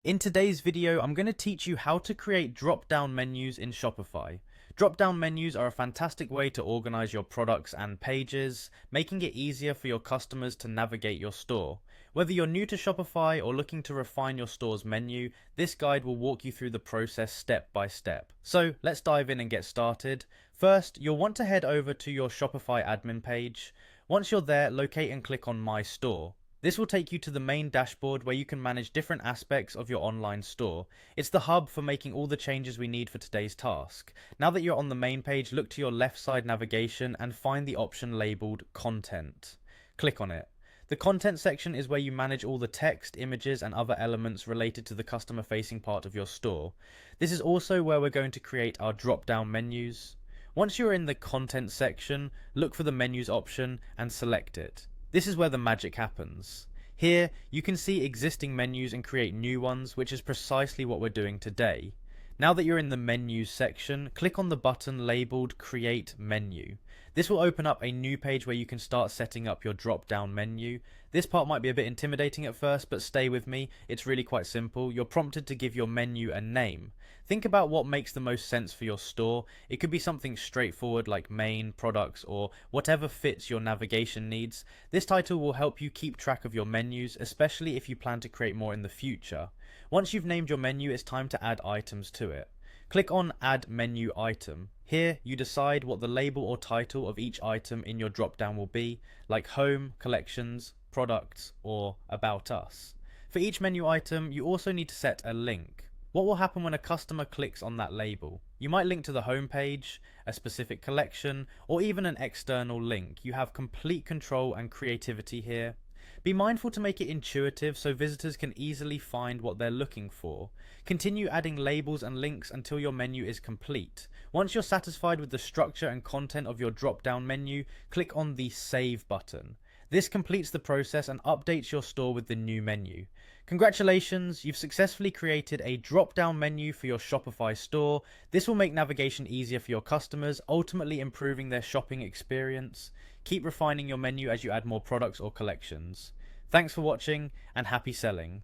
In today's video, I'm going to teach you how to create drop-down menus in Shopify. Drop-down menus are a fantastic way to organize your products and pages, making it easier for your customers to navigate your store. Whether you're new to Shopify or looking to refine your store's menu, this guide will walk you through the process step by step. So let's dive in and get started. First, you'll want to head over to your Shopify admin page. Once you're there, locate and click on My Store. This will take you to the main dashboard where you can manage different aspects of your online store. It's the hub for making all the changes we need for today's task. Now that you're on the main page, look to your left side navigation and find the option labeled Content. Click on it. The content section is where you manage all the text, images, and other elements related to the customer facing part of your store. This is also where we're going to create our drop down menus. Once you're in the content section, look for the menus option and select it. This is where the magic happens. Here, you can see existing menus and create new ones, which is precisely what we're doing today. Now that you're in the menus section, click on the button labeled Create Menu. This will open up a new page where you can start setting up your drop-down menu. This part might be a bit intimidating at first, but stay with me, it's really quite simple. You're prompted to give your menu a name. Think about what makes the most sense for your store. It could be something straightforward like main, products, or whatever fits your navigation needs. This title will help you keep track of your menus, especially if you plan to create more in the future. Once you've named your menu, it's time to add items to it. Click on Add Menu Item. Here, you decide what the label or title of each item in your drop-down will be, like Home, Collections, Products, or About Us. For each menu item, you also need to set a link. What will happen when a customer clicks on that label? You might link to the home page, a specific collection, or even an external link. You have complete control and creativity here. Be mindful to make it intuitive so visitors can easily find what they're looking for. Continue adding labels and links until your menu is complete. Once you're satisfied with the structure and content of your drop-down menu, click on the Save button. This completes the process and updates your store with the new menu. Congratulations, you've successfully created a drop-down menu for your Shopify store. This will make navigation easier for your customers, ultimately improving their shopping experience. Keep refining your menu as you add more products or collections. Thanks for watching and happy selling.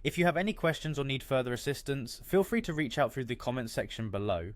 If you have any questions or need further assistance, feel free to reach out through the comments section below.